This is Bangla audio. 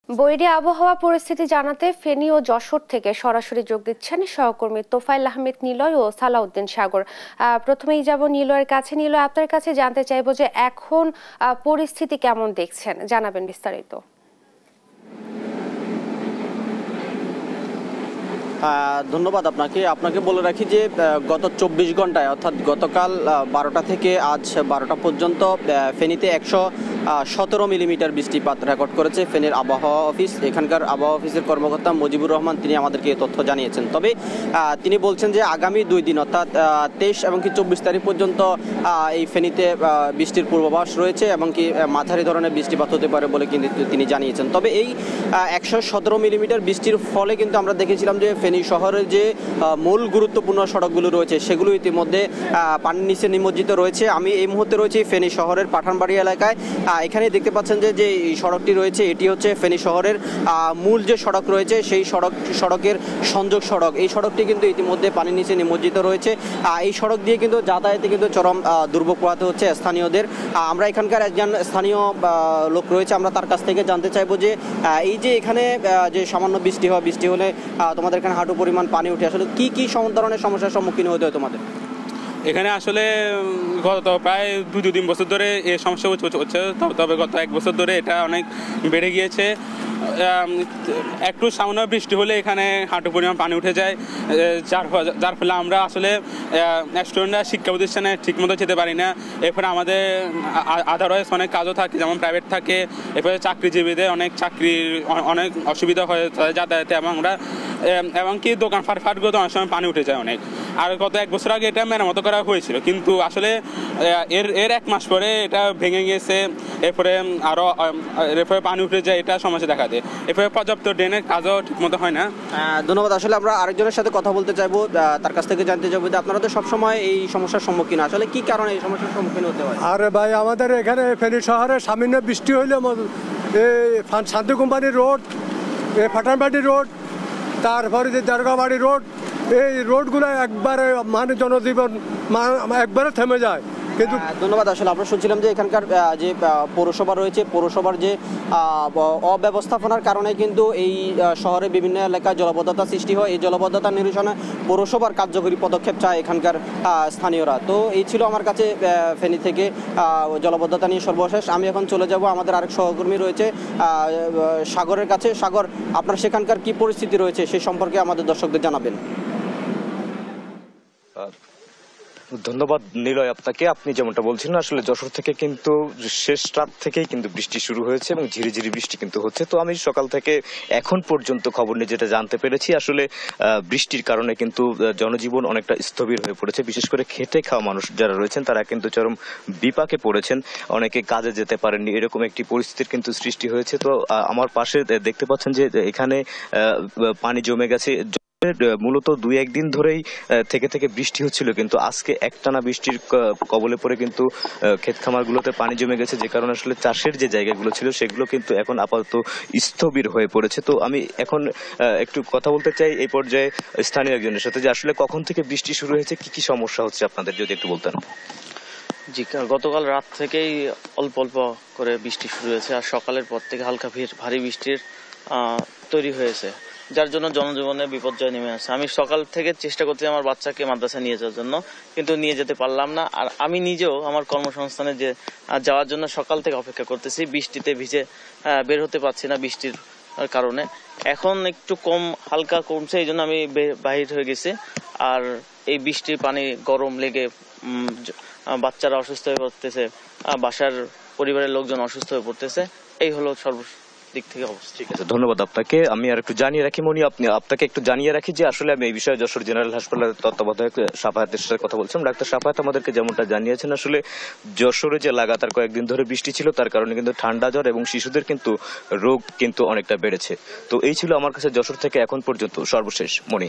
বৈরী আবহাওয়া পরিস্থিতি জানাতে ফেনী ও যশোর থেকে সরাসরি যোগ দিচ্ছেন সহকর্মী তোফায়েল আহমেদ নিলয় ও সালাউদ্দিন সাগর। প্রথমেই যাব নিলয়ের কাছে। নিলয়, আপনার কাছে জানতে চাইবো যে এখন পরিস্থিতি কেমন দেখছেন, জানাবেন বিস্তারিত। ধন্যবাদ আপনাকে বলে রাখি যে গত 24 ঘন্টায় অর্থাৎ গতকাল 12টা থেকে আজ 12টা পর্যন্ত ফেনীতে 117 মিলিমিটার বৃষ্টিপাত রেকর্ড করেছে ফেনীর আবহাওয়া অফিস। এখানকার আবহাওয়া অফিসের কর্মকর্তা মুজিবুর রহমান তিনি আমাদেরকে এই তথ্য জানিয়েছেন। তবে তিনি বলছেন যে আগামী 2 দিন অর্থাৎ 23 এবং 24 তারিখ পর্যন্ত এই ফেনীতে বৃষ্টির পূর্বাভাস রয়েছে এবং কি মাঝারি ধরনের বৃষ্টিপাত হতে পারে বলে কিন্তু তিনি জানিয়েছেন। তবে এই 117 মিলিমিটার বৃষ্টির ফলে কিন্তু আমরা দেখেছিলাম যে ফেনী শহরের যে মূল গুরুত্বপূর্ণ সড়কগুলো রয়েছে সেগুলো ইতিমধ্যে পানির নিচে নিমজ্জিত রয়েছে। আমি এই মুহূর্তে রয়েছি ফেনী শহরের পাঠানবাড়ি এলাকায়। এখানে দেখতে পাচ্ছেন যে এই সড়কটি রয়েছে এটি হচ্ছে ফেনী শহরের মূল যে সড়ক রয়েছে সেই সড়কের সংযোগ সড়ক। এই সড়কটি কিন্তু ইতিমধ্যে পানির নিচে নিমজ্জিত রয়েছে। এই সড়ক দিয়ে কিন্তু যাতায়াতে কিন্তু চরম দুর্ভোগ পোহাতে হচ্ছে স্থানীয়দের। আমরা এখানকার একজন স্থানীয় লোক রয়েছে, আমরা তার কাছ থেকে জানতে চাইবো যে এই যে এখানে যে সামান্য বৃষ্টি হলে তোমাদের এখানে হাঁটু পরিমাণ পানি উঠে, আসলে কি কি ধরনের সমস্যার সম্মুখীন হতে হয় তোমাদের? এখানে আসলে গত প্রায় 2-3 বছর ধরে এই সমস্যা হচ্ছে, তবে গত 1 বছর ধরে এটা অনেক বেড়ে গিয়েছে। একটু সামান্য বৃষ্টি হলে এখানে হাঁটু পরিমাণ পানি উঠে যায়, যার ফলে আমরা আসলে স্টুডেন্টরা শিক্ষা প্রতিষ্ঠানে ঠিকমতো যেতে পারি না। এরপরে আমাদের আদারওয়াইজ অনেক কাজও থাকে, যেমন প্রাইভেট থাকে। এরপরে চাকরিজীবীদের অনেক অসুবিধা হয় যাতায়াতে, এবং কি দোকান ফাটগুলোতে অনেক সময় পানি উঠে যায় অনেক। আর গত 1 বছর আগে এটা মেরামত করা হয়েছিল, কিন্তু আসলে এর 1 মাস পরে এটা ভেঙে গিয়েছে। এরপরে পানি উঠে যায়, এটা সমস্যা দেখা দেয়। এরপরে পর্যাপ্ত ড্রেনের কাজও ঠিকমতো হয় না। ধন্যবাদ। আসলে আমরা আরেকজনের সাথে কথা বলতে চাইবো, তার কাছ থেকে জানতে চাইবো যে আপনারা তো সবসময় এই সমস্যার সম্মুখীন, আসলে কি কারণে এই সমস্যার সম্মুখীন হতে হয়? আরে ভাই, আমাদের এখানে ফেনী শহরে সামান্য বৃষ্টি হইলে শান্তি কোম্পানি রোড, ফাটানবাড়ি রোড, তারপরে যে দরগাবাড়ি রোড, এই রোডগুলো একবারে জনজীবন একবারে থেমে যায়। কিন্তু ধন্যবাদ। আসলে আমরা শুনছিলাম যে এখানকার যে পৌরসভা রয়েছে, পৌরসভার যে অব্যবস্থাপনার কারণে কিন্তু এই শহরে বিভিন্ন এলাকায় জলাবদ্ধতা সৃষ্টি হয়। এই জলাবদ্ধতা নিরসনে পৌরসভার কার্যকরী পদক্ষেপ চায় এখানকার স্থানীয়রা। তো এই ছিল আমার কাছে ফেনী থেকে জলাবদ্ধতা নিয়ে সর্বশেষ। আমি এখন চলে যাব, আমাদের আরেক সহকর্মী রয়েছে সাগরের কাছে। সাগর, আপনার সেখানকার কি পরিস্থিতি রয়েছে সে সম্পর্কে আমাদের দর্শকদের জানাবেন। ধন্যবাদ নিলয় আপনাকে। আপনি যেমনটা বলছিলেন, আসলে যশোর থেকে কিন্তু শেষ রাত থেকেই কিন্তু বৃষ্টি শুরু হয়েছে এবং ঝিরি ঝিরি বৃষ্টি কিন্তু হচ্ছে। তো আমি সকাল থেকে এখন পর্যন্ত খবর নিয়ে যেটা জানতে পেরেছি, আসলে বৃষ্টির কারণে কিন্তু জনজীবন অনেকটা স্থবির হয়ে পড়েছে। বিশেষ করে খেটে খাওয়া মানুষ যারা রয়েছেন তারা কিন্তু চরম বিপাকে পড়েছেন, অনেকে কাজে যেতে পারেননি, এরকম একটি পরিস্থিতির কিন্তু সৃষ্টি হয়েছে। তো আমার পাশে দেখতে পাচ্ছেন যে এখানে পানি জমে গেছে। মূলত 2-1 দিন ধরেই থেকে বৃষ্টি হচ্ছিল, কিন্তু আজকে একটানা বৃষ্টির কবলে পড়ে কিন্তু ক্ষেত খামারগুলোতে পানি জমে গেছে, যে কারণে আসলে চাষের যে জায়গাগুলো ছিল সেগুলো কিন্তু এখন আপাতত স্থবির হয়ে পড়েছে। তো আমি এখন একটু কথা বলতে চাই এই পর্যায়ে স্থানীয় একজনের সাথে, যে আসলে কখন থেকে বৃষ্টি শুরু হয়েছে, কি কি সমস্যা হচ্ছে আপনাদের, যদি একটু বলতেন। জি, গতকাল রাত থেকেই অল্প অল্প করে বৃষ্টি শুরু হয়েছে, আর সকালের পর থেকে হালকা ভারী বৃষ্টির তৈরি হয়েছে, যার জন্য জনজীবনে বিপর্যয় নেমে আসে। আমি সকাল থেকে চেষ্টা করছি আমার বাচ্চাকে মাদ্রাসায় নিয়ে যাওয়ার জন্য, কিন্তু নিয়ে যেতে পারলাম না। আর আমি নিজেও আমার কর্মসংস্থানে যাওয়ার জন্য সকাল থেকে অপেক্ষা করতেছি, বৃষ্টিতে ভিজে বের হতে পারছি না বৃষ্টির কারণে। এখন একটু হালকা কমছে, এই জন্য আমি বাহির হয়ে গেছি। আর এই বৃষ্টির পানি গরম লেগে বাচ্চারা অসুস্থ হয়ে পড়তেছে, বাসার পরিবারের লোকজন অসুস্থ হয়ে পড়তেছে। এই হলো দিক থেকে অবস্থা। ঠিক আছে, ধন্যবাদ আপনাকে। আমি আর একটু জানিয়ে রাখি মনি, আপনাকে একটু জানিয়ে রাখি যে আসলে আমি এই বিষয়ে যশোর জেনারেল হাসপাতালের তত্ত্বাবধায়ক সাফায়াতের সাথে কথা বলছিলাম। ডাক্তার সাফায়াত আমাদেরকে যেমনটা জানিয়েছেন, আসলে যশোরে যে লাগাতার কয়েকদিন ধরে বৃষ্টি ছিল তার কারণে কিন্তু ঠান্ডা জ্বর এবং শিশুদের কিন্তু রোগ কিন্তু অনেকটা বেড়েছে। তো এই ছিল আমার কাছে যশোর থেকে এখন পর্যন্ত সর্বশেষ। মনি।